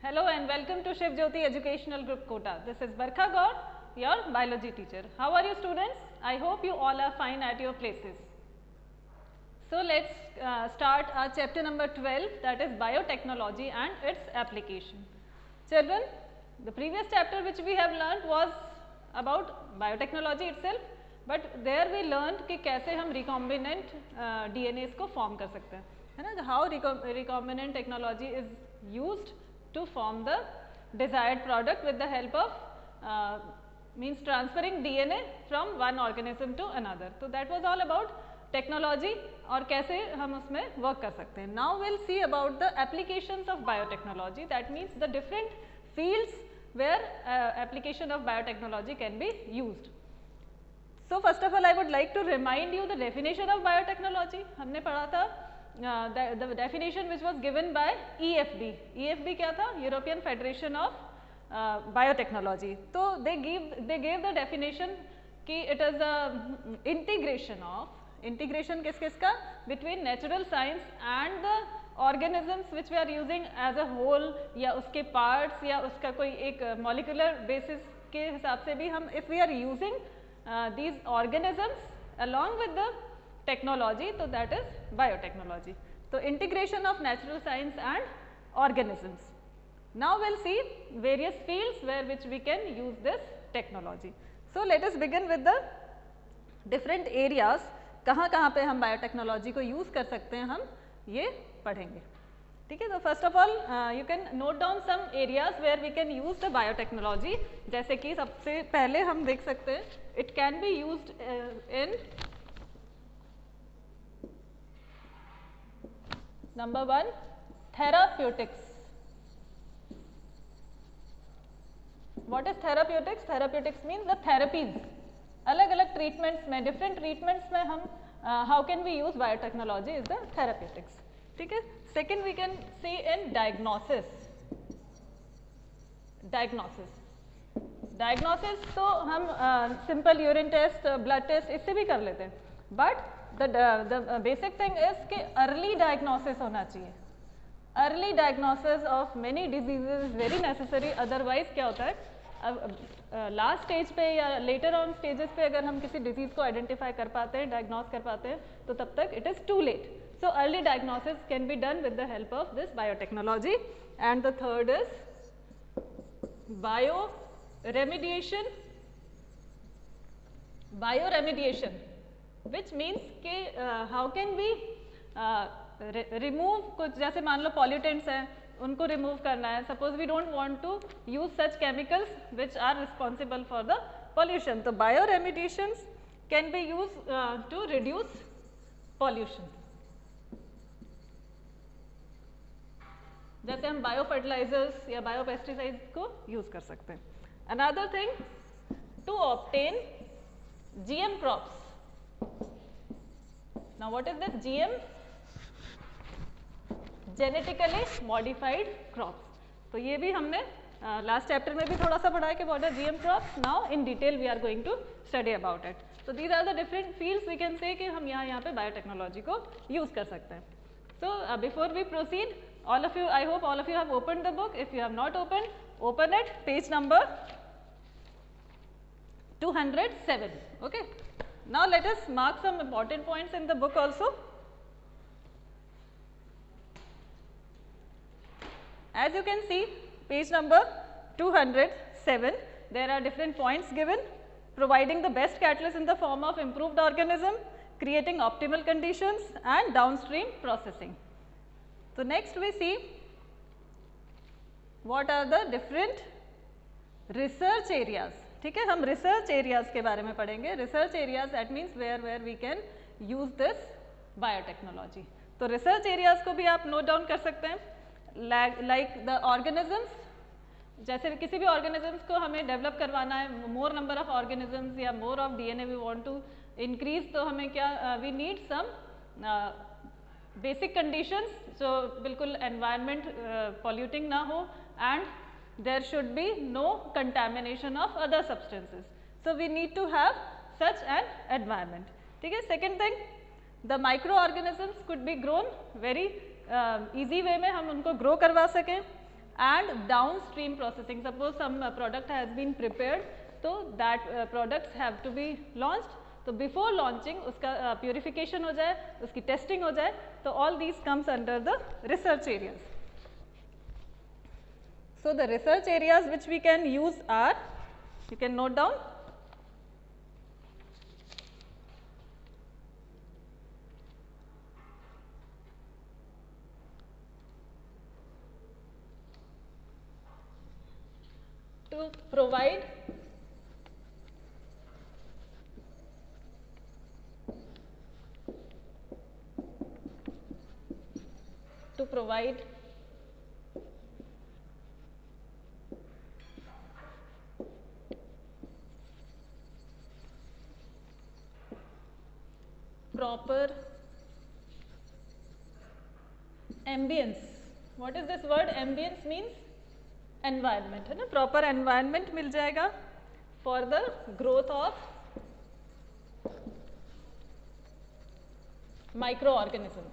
Hello and welcome to Shiv Jyoti Educational Group Kota. This is Barkha Gaur, your biology teacher. How are you students? I hope you all are fine at your places. So let's start our chapter number 12, that is biotechnology and its application. Children, the previous chapter which we have learned was about biotechnology itself, but there we learned कि कैसे हम recombinant DNAs को form कर सकते हैं, है ना? How recombinant technology is used to form the desired product with the help of means transferring DNA from one organism to another. So that was all about technology और कैसे हम उसमें work कर सकते हैं. Now we'll see about the applications of biotechnology. That means the different fields where application of biotechnology can be used. So first of all, I would like to remind you the definition of biotechnology. हमने पढ़ा था the definition which was given by EFB. EFB क्या था? European Federation of Biotechnology. So they gave the definition कि it is a integration किसका between natural science and the organisms which we are using as a whole या उसके parts या उसका कोई एक molecular basis के हिसाब से भी हम if we are using these organisms along with the technology, so that is biotechnology. So integration of natural science and organisms. Now we'll see various fields where which we can use this technology. So let us begin with the different areas. कहाँ पे हम biotechnology को use कर सकते हैं, हम ये पढ़ेंगे. ठीक है, तो first of all you can note down some areas where we can use the biotechnology. जैसे कि सबसे पहले हम देख सकते हैं, it can be used in Number 1, therapeutics. What is therapeutics? Therapeutics means the therapies. अलग-अलग treatments में, different treatments में हम how can we use biotechnology is the therapeutics. ठीक है. Second we can see in diagnosis. Diagnosis तो हम simple urine test, blood test इससे भी कर लेते हैं. But the basic thing is कि early diagnosis होना चाहिए. Early diagnosis of many diseases is very necessary. Otherwise क्या होता है, अब last stage पे या later on stages पे अगर हम किसी disease को identify कर पाते हैं, diagnose कर पाते हैं, तो तब तक it is too late. So early diagnosis can be done with the help of this biotechnology. And the third is bioremediation. Which means कि how can we remove कुछ, जैसे मान लो pollutants हैं, उनको remove करना है. Suppose we don't want to use such chemicals which are responsible for the pollution. So bioremediations can be used to reduce pollution. जैसे हम biofertilizers या biopesticides को use कर सकते हैं. Another thing, to obtain GM crops. Now what is this GM? Genetically modified crops. तो ये भी हमने last chapter में भी थोड़ा सा पढ़ा है कि what are GM crops. Now in detail we are going to study about it. So these are the different fields we can say कि हम यहाँ पे biotechnology को use कर सकते हैं. So before we proceed, all of you, I hope all of you have opened the book. If you have not opened, open it. Page number 207. Okay. Now let us mark some important points in the book also. As you can see, page number 207, there are different points given: providing the best catalyst in the form of improved organism, creating optimal conditions and downstream processing. So next we see what are the different research areas. ठीक है, हम research areas के बारे में पढ़ेंगे. Research areas, that means where we can use this biotechnology. तो research areas को भी आप note down कर सकते हैं. Like the organisms, जैसे किसी भी organisms को हमें develop करवाना है, more number of organisms या more of DNA we want to increase, तो हमें क्या we need some basic conditions. So बिल्कुल environment polluting ना हो and there should be no contamination of other substances. So we need to have such an environment. ठीक है. Second thing, the microorganisms could be grown very easy way में हम उनको grow करवा सकें and downstream processing. Suppose some product has been prepared, so that products have to be launched. तो before launching उसका purification हो जाए, उसकी testing हो जाए, तो all these comes under the research areas. So the research areas which we can use are, you can note down, to provide proper ambience. What is this word? Ambience means environment, है ना? Proper environment मिल जाएगा for the growth of microorganisms.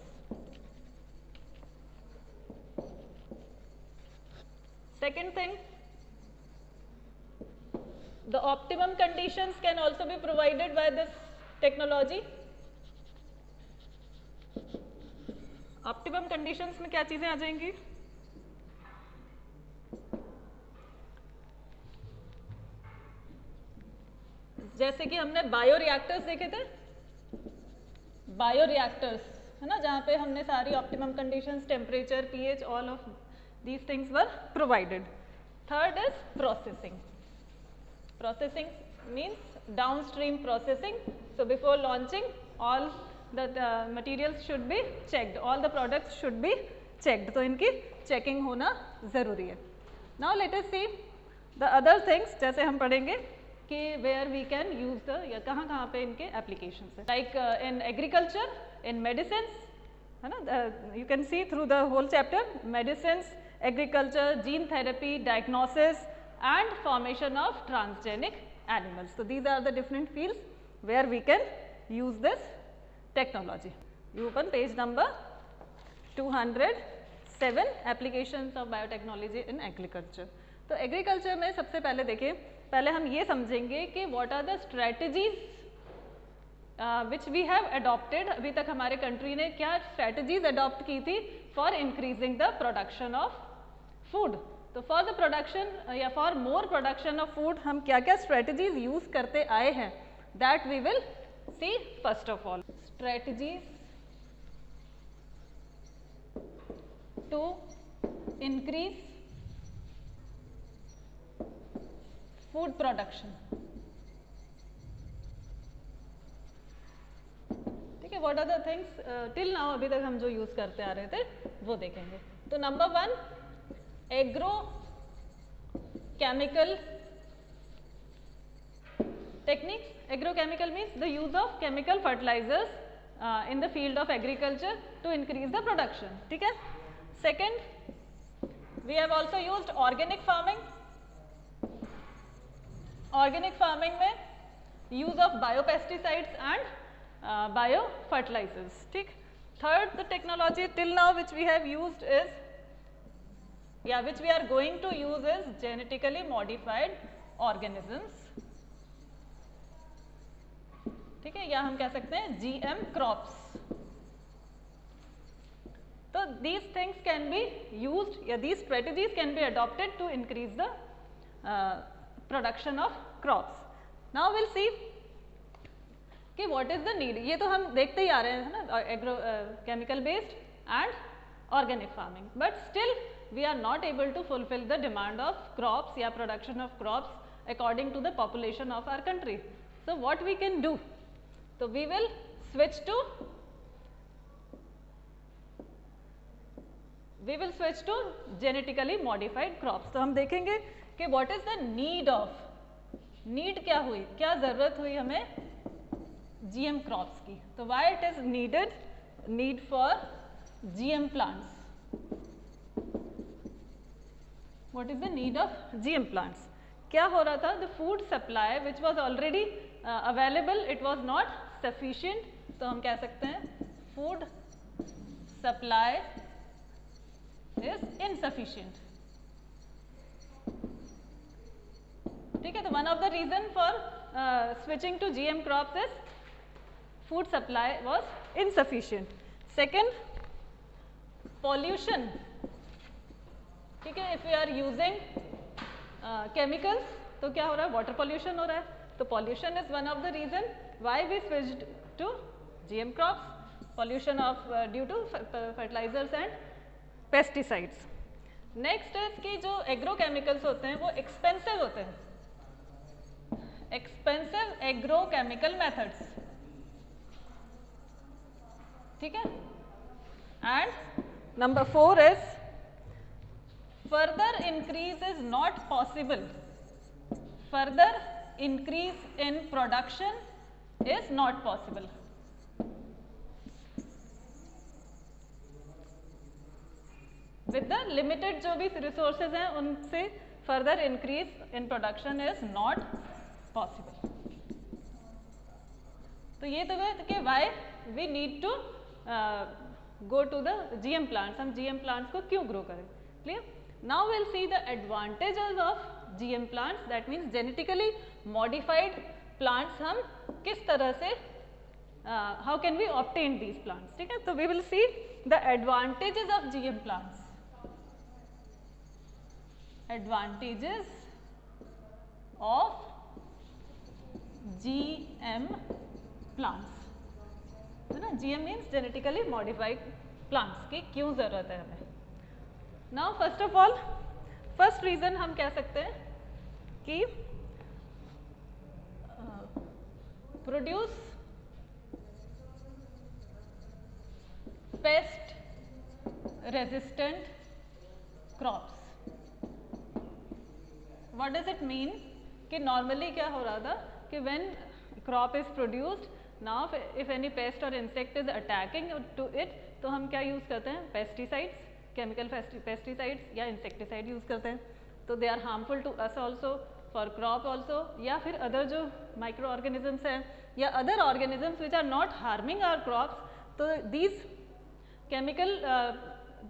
Second thing, the optimum conditions can also be provided by this technology. Optimum conditions में क्या चीजें आ जाएंगी? जैसे कि हमने बायोरिएक्टर्स देखे थे, बायोरिएक्टर्स है ना, जहां पे हमने सारी optimum conditions, temperature, pH, all of these things were provided. Third is processing. Processing means downstream processing. So before launching all the materials should be checked, all the products should be checked. तो इनकी checking होना ज़रूरी है. Now let us see the other things, जैसे हम पढ़ेंगे कि where we can use the, या कहाँ पे इनके applications है. Like in agriculture, in medicines, है ना, you can see through the whole chapter, medicines, agriculture, gene therapy, diagnosis and formation of transgenic animals. So these are the different fields where we can use this technology. You open page number 207, applications of biotechnology in agriculture. तो agriculture में सबसे पहले देखिए, पहले हम ये समझेंगे कि what are the strategies which we have adopted. अभी तक हमारे कंट्री ने क्या strategies adopt की थी for increasing the production of food. तो for the production या for more production of food हम क्या क्या strategies use करते आए हैं, that we will see first of all. Strategies to increase food production. ठीक है, what are the things till now अभी तक हम जो यूज करते आ रहे थे वो देखेंगे. तो number 1, agro chemical techniques. Agrochemical means the use of chemical fertilizers in the field of agriculture to increase the production. ठीक है. Second, we have also used organic farming. Organic farming में use of biopesticides and biofertilizers. ठीक. Third, the technology till now which we have used is, which we are going to use is genetically modified organisms. ठीक है, या हम कह सकते हैं GM crops. तो these things can be used, या these strategies can be adopted to increase the production of crops. Now we'll see कि what is the need. ये तो हम देखते ही आ रहे हैं ना, agro chemical based and organic farming, but still we are not able to fulfill the demand of crops या production of crops according to the population of our country. So what we can do? So we will switch to genetically modified crops. तो हम देखेंगे कि what is the need of, need क्या हुई, क्या ज़रूरत हुई हमें GM crops की. तो why it is needed, need for GM plants. What is the need of GM plants? क्या हो रहा था? The food supply which was already available, it was not sufficient. तो हम कह सकते हैं food supply is insufficient. ठीक है, तो one of the reason for switching to GM crops is food supply was insufficient. Second, pollution. ठीक है, if you are using chemicals तो क्या हो रहा है, वाटर पॉल्यूशन हो रहा है. तो pollution is one of the reason why we switched to GM crops. Pollution of due to fertilisers and pesticides. Next is कि जो एग्रोकेमिकल्स होते हैं वो एक्सपेंसिव होते हैं. Expensive agrochemical methods. ठीक है. एंड नंबर 4 इज further increase is not possible. Further increase in production is not possible. With the limited जो भी resources हैं उनसे further increase in production is not possible. तो ये तो है कि why we need to go to the GM plants. हम GM plants को क्यों grow करें? Clear? Now we'll see the advantages of GM plants. That means genetically modified plants हम किस तरह से how can we obtain these plants. ठीक है, तो we will see the advantages of GM plants. Advantages of GM plants. है ना, GM means genetically modified plants की क्यों जरूरत है हमें. Now first of all, first reason हम कह सकते हैं कि produce pest resistant crops. What does it mean? कि normally क्या हो रहा था कि when crop is produced, now if any pest or insect is attacking to it, तो हम क्या use करते हैं, pesticides, केमिकल पेस्टिसाइड्स या इंसेक्टिसाइड यूज़ करते हैं. तो they are harmful to us also, for crop also, या फिर अदर जो माइक्रो ऑर्गेनिजम्स हैं या other organisms which are not harming our crops. तो दीज केमिकल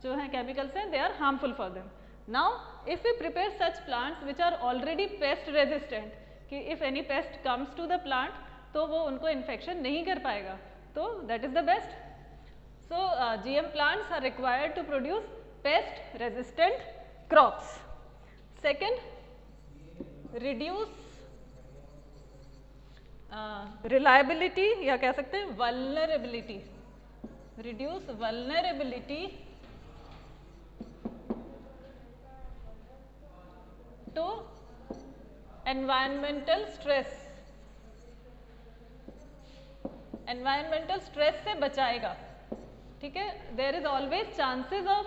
जो हैं केमिकल्स हैं, they are harmful for them. Now if we prepare such plants which are already pest resistant, कि if any pest comes to the plant तो वो उनको infection नहीं कर पाएगा, तो that is the best. So GM plants are required to produce pest resistant crops. Second, reduce reliability या कह सकते हैं vulnerability. Reduce vulnerability to environmental stress. Environmental stress से बचाएगा. ठीक है, there is always chances of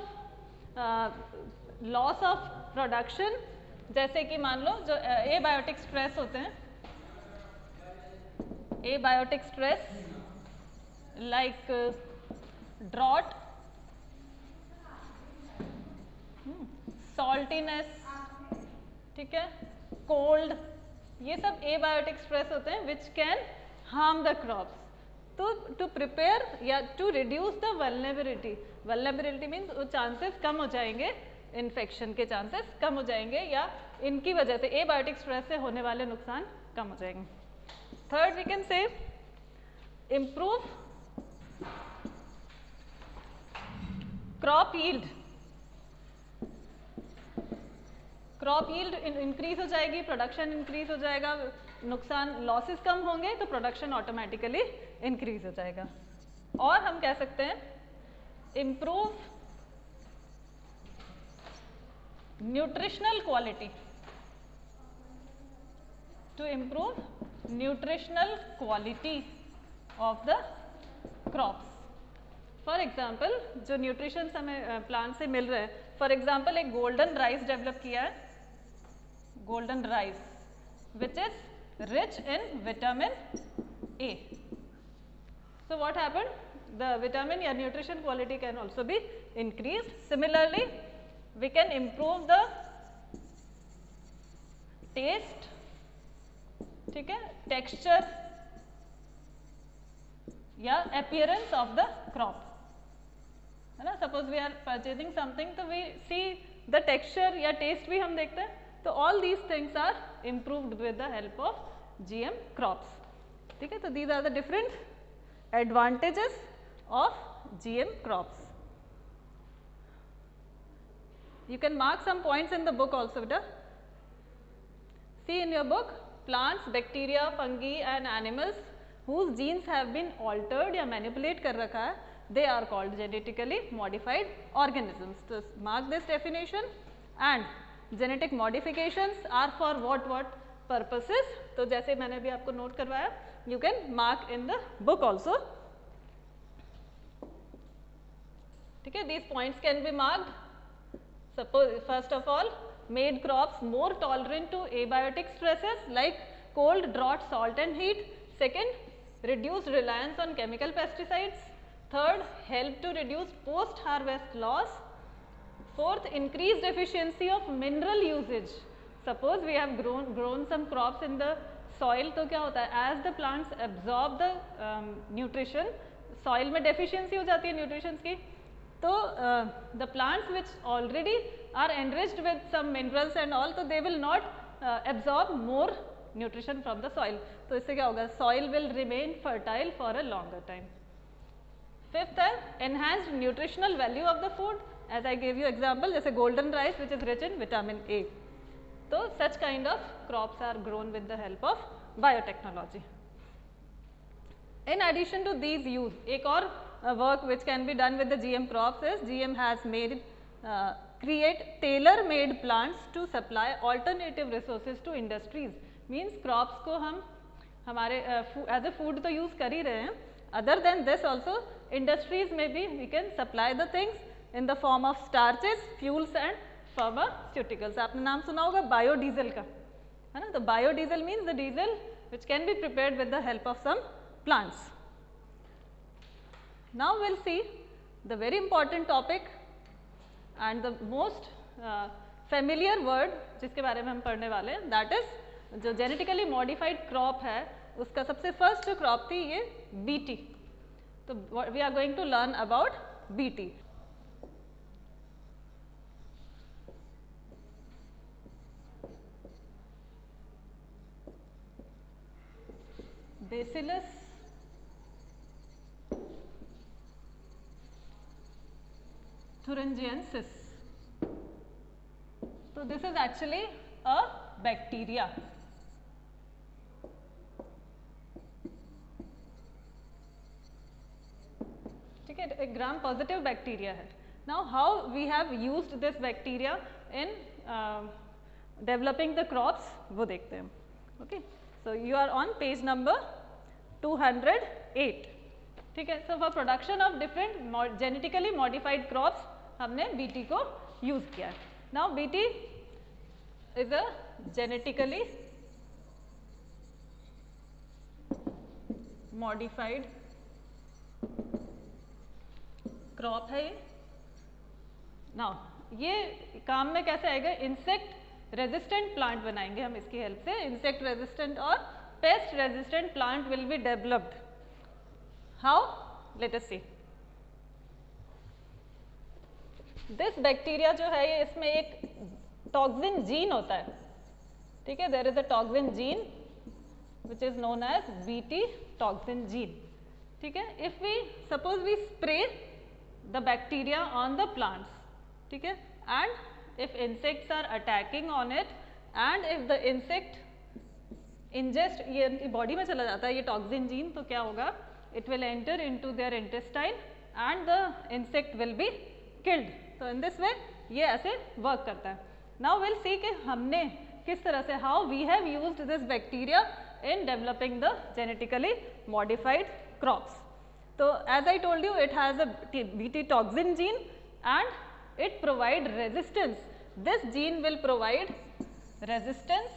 loss of production. जैसे कि मान लो जो एबायोटिक स्ट्रेस होते हैं, abiotic stress like drought, saltiness, ठीक है, कोल्ड, ये सब एबायोटिक स्ट्रेस होते हैं which can harm the crops. तो टू प्रिपेयर या to reduce the vulnerability, vulnerability means वो चांसेस कम हो जाएंगे, इन्फेक्शन के चांसेस कम हो जाएंगे या इनकी वजह से एबायोटिक स्ट्रेस से होने वाले नुकसान कम हो जाएंगे. Third we can say improve crop yield. Crop yield increase हो जाएगी, प्रोडक्शन इंक्रीज हो जाएगा, नुकसान लॉसेस कम होंगे तो प्रोडक्शन ऑटोमेटिकली इंक्रीज हो जाएगा. और हम कह सकते हैं improve nutritional quality. To improve nutritional quality of the crops. For example जो न्यूट्रिशन हमें प्लांट से मिल रहे हैं, फॉर एग्जाम्पल एक गोल्डन राइस डेवलप किया है, golden rice which is rich in vitamin A. So what happened? The vitamin या nutrition quality can also be increased. Similarly, we can improve the taste, ठीक है, texture या appearance of the crop. है ना, suppose we are purchasing something तो we see the texture या taste भी हम देखते हैं. तो all these things are improved with the help of GM crops. ठीक है, तो these are the different advantages of GM crops. You can mark some points in the book also, beta. See in your book, plants, bacteria, fungi and animals whose genes have been altered या manipulate कर रखा है, they are called genetically modified organisms. So mark this definition. And genetic modifications are for what purposes? तो जैसे मैंने भी आपको note करवाया, you can mark in the book also. ठीक है, these points can be marked. Suppose first of all, made crops more tolerant to abiotic stresses like cold, drought, salt and heat. Second, reduced reliance on chemical pesticides. Third, help to reduce post harvest loss. Fourth, increased efficiency of mineral usage. Suppose we have grown some crops in the soil, तो क्या होता है, as the plants absorb the nutrition, soil में deficiency हो जाती है nutritions की, तो the plants which already are enriched with some minerals and all, तो they will not absorb more nutrition from the soil. तो इससे क्या होगा, soil will remain fertile for a longer time. Fifth है enhanced nutritional value of the food. As I gave you example, जैसे golden rice which is rich in vitamin A. तो such kind of crops are grown with the help of biotechnology. In addition to these use, एक और work which can be done with the GM crops is GM has made create tailor-made plants to supply alternative resources to industries. Means crops को हम हमारे as a food तो use कर ही रहे हैं. Other than this also industries में भी we can supply the things in the form of starches, fuels and pharmaceuticals. आपने नाम सुना होगा biodiesel का, है ना? तो biodiesel means the diesel which can be prepared with the help of some plants. Now we'll see the very important topic and the most familiar word जिसके बारे में हम पढ़ने वाले हैं, that is जो genetically modified crop है उसका सबसे first जो crop थी ये BT. तो we are going to learn about BT. Bacillus thuringiensis. So this is actually a bacteria. ठीक है, एक ग्राम पॉजिटिव बैक्टीरिया है. Now how we have used this bacteria in developing the crops वो देखते हैं. Okay, so you are on page number 208. ठीक है, so for production of different genetically modified crops हमने BT को यूज किया है. Now BT is a genetically modified crop है ये. Now ये काम में कैसे आएगा, इंसेक्ट रेजिस्टेंट प्लांट बनाएंगे हम इसकी हेल्प से. इंसेक्ट रेजिस्टेंट और pest resistant plant will be developed. How, let us see. This bacteria जो है ये, इसमें एक टॉक्सिन जीन होता है. ठीक है, there is a toxin gene which is known as BT toxin gene. ठीक है, if we suppose we spray the bacteria on the plants, ठीक है, and if insects are attacking on it and if the insect ingest, ये इनकी body में चला जाता है ये टॉक्सिन जीन, तो क्या होगा, it will enter into their intestine and the insect will be killed. So in this way ये ऐसे वर्क करता है. Now we'll see कि हमने किस तरह से, how we have used this bacteria in developing the genetically modified crops. So as I told you, it has a BT toxin gene and it provides resistance. This gene will provide resistance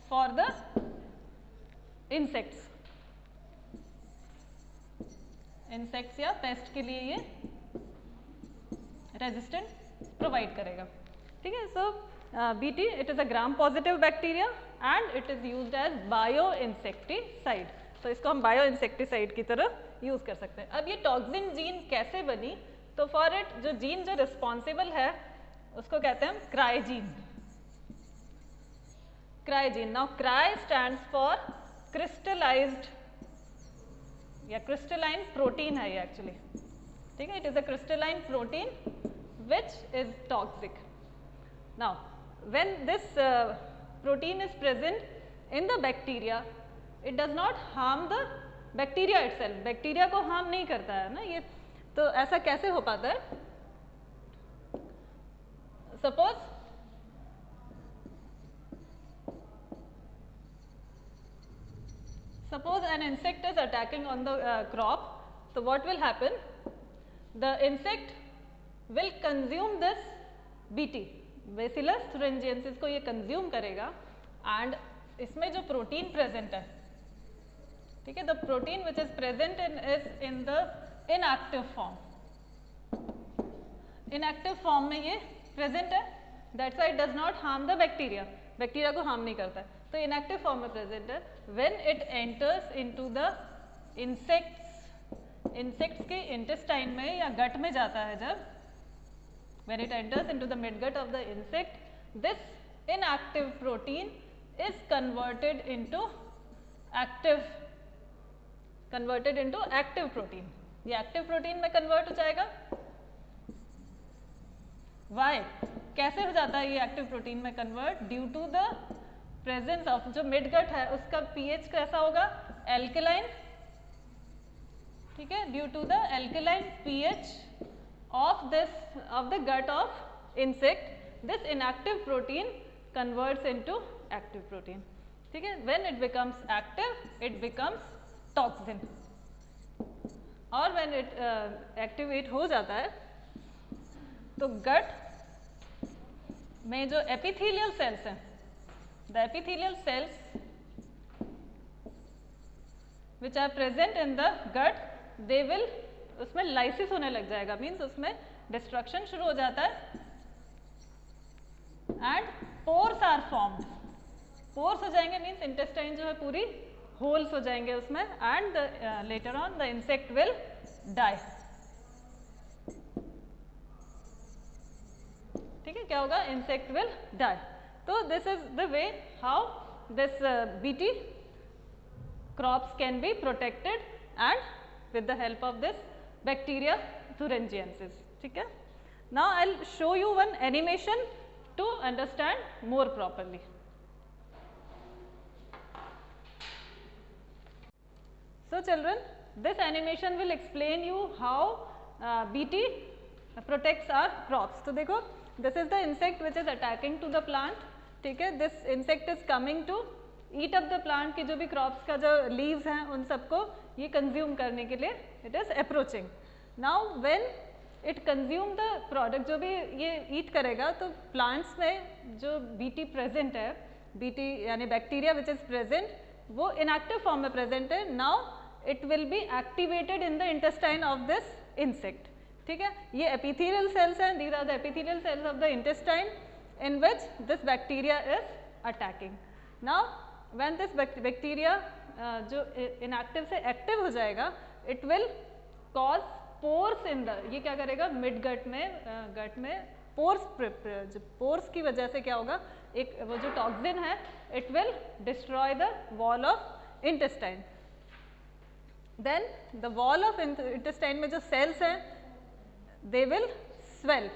for the insects. Insects या pest के लिए ये resistance provide करेगा. ठीक है, so BT it is a gram positive bacteria and it is used as bio-insecticide. तो इसको हम bio-insecticide की तरह यूज कर सकते हैं. अब ये टॉक्सिन जीन कैसे बनी, तो फॉर इट जो जीन जो रिस्पॉन्सिबल है उसको कहते हैं हम क्राइजीन। क्राइजीन, now cry stands for crystallised या क्रिस्टलाइन प्रोटीन है ये एक्चुअली, ठीक है, it is a crystalline protein which is toxic. Now when this protein is present in the bacteria, it does not harm the bacteria itself, bacteria को harm नहीं करता है ना ये। तो ऐसा कैसे हो पाता है? Suppose an insect is attacking on the crop, so what will happen? The insect will consume this BT, Bacillus thuringiensis को ये consume करेगा, and इसमें जो protein present है, ठीक है, the protein which is present is in the inactive form. Inactive form में ये present है, that's why it does not harm the bacteria. बैक्टीरिया को हार्म नहीं करता है, तो इनएक्टिव फॉर्म में प्रेजेंट है। When it enters into the insects के इंटेस्टाइन में या गट में जाता है, जब when it enters into the mid gut of the insect, this inactive protein is converted into active protein. ये एक्टिव प्रोटीन में कन्वर्ट हो जाएगा। वाई, कैसे हो जाता है ये एक्टिव प्रोटीन में convert? Due to the presence of, जो मिड गट है उसका पीएच कैसा होगा? एल्कलाइन, ठीक है, due to the alkaline pH of the gut of insect, this inactive protein converts into active protein, ठीक है। When it becomes active, it becomes toxin, और व्हेन इट एक्टिवेट हो जाता है तो गट में जो एपिथेलियल सेल्स हैं, the epithelial cells which are present in the gut, they will, उसमें लाइसिस होने लग जाएगा, मीन्स उसमें डिस्ट्रक्शन शुरू हो जाता है, and pores are formed. Pores हो जाएंगे मीन्स इंटेस्टाइन जो है पूरी होल्स हो जाएंगे उसमें, and later on the insect will die, ठीक है, क्या होगा? Insect will die. तो this is the way how this BT crops can be protected and with the help of this bacteria thuringiensis, ठीक है। Now I will show you one animation to understand more properly. So children, this animation will explain you how BT protects our crops. तो देखो, this is the insect which is attacking to the plant, ठीक है। This insect is coming to eat up the plant की जो भी crops का जो leaves हैं उन सबको ये consume करने के लिए it is approaching. Now when it consume the product, जो भी ये eat करेगा, तो plants में जो BT present है, BT यानी bacteria which is present, वो inactive form में present है। Now it will be activated in the intestine of this insect, ठीक है। ये epithelial cells हैं, these are the epithelial cells of the intestine in which this bacteria is attacking. Now when this bacteria जो inactive से active हो जाएगा, it will cause pores in the, ये क्या करेगा? mid gut में pores की वजह से क्या होगा? एक वो जो toxin है, it will destroy the wall of intestine. Then the wall of intestine में जो cells हैं, they will swell,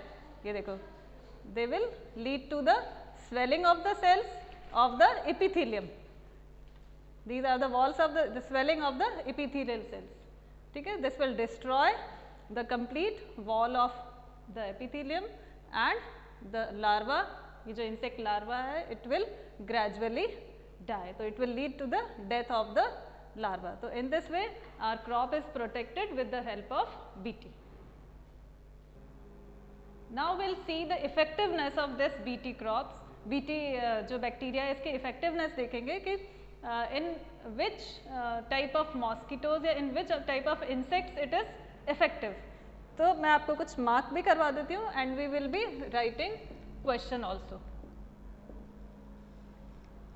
ये देखो, they will lead to the swelling of the cells of the epithelium. These are the walls of the swelling of the epithelial cells, ठीक है। This will destroy the complete wall of the epithelium, and the larva, ये जो insect larva है, it will gradually die. So it will lead to the death of the larva. So in this way our crop is protected with the help of BT. Now we'll see the effectiveness of this BT crops. BT जो bacteria है इसके effectiveness देखेंगे कि in which type of mosquitoes या in which type of insects it is effective. तो मैं आपको कुछ मार्क भी करवा देती हूँ, and we will be writing question also.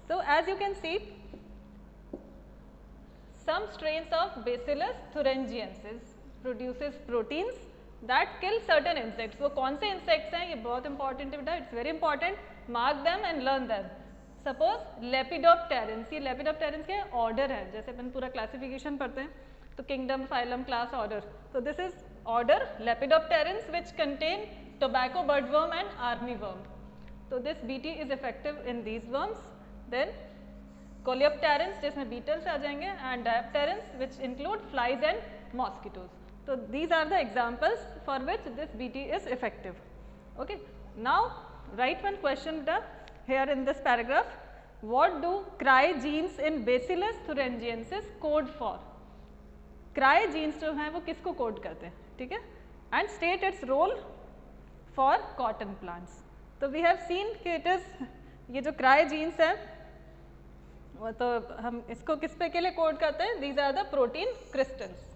So as you can see, some strains of Bacillus thuringiensis produces proteins that kill certain insects. वो कौन से insects हैं, ये बहुत important है बेटा, it's very important, mark them and learn them. Suppose Lepidopterans, ये Lepidopterans के order है, जैसे अपन पूरा classification पढ़ते हैं, तो kingdom, phylum, class, order. So this is order Lepidopterans which contain tobacco birdworm and armyworm. So this Bt is effective in these worms. Then Coleopterans जिसमें beetles आ जाएंगे, and Diopterans which include flies and mosquitoes. So these are the examples for which this Bt is effective. Okay. Now write one question here in this paragraph. What do cry genes in Bacillus thuringiensis code for? Cry genes जो हैं वो किसको code करते हैं, ठीक है? And state its role for cotton plants. तो we have seen कि it is ये जो cry genes हैं वो तो हम इसको किस पे के लिए कोड करते हैं? These are the protein crystals.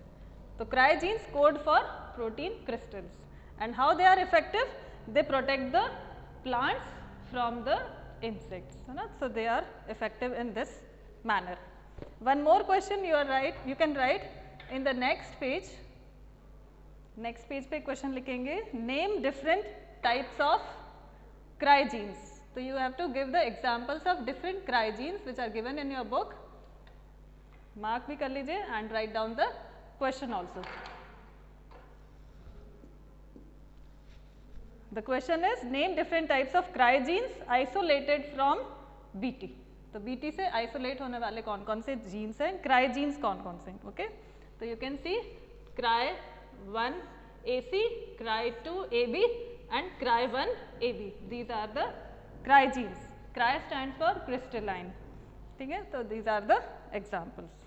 तो cry genes code for protein crystals. And how they are effective? They protect the plants from the insects. So they are effective in this manner. One more question you can write in the next page. Next page पे question लिखेंगे. Name different types of cry genes. So you have to give the examples of different cry genes which are given in your book. Mark भी कर लीजिए and write down the question also. The question is name different types of cry genes isolated from Bt. तो Bt से isolate होने वाले कौन कौन से genes हैं, cry genes कौन कौन से हैं, okay? तो you can see cry 1 AC, cry 2 AB and cry 1 AB. These are the cry genes. Cry stands for crystalline. ठीक है, तो these are the examples.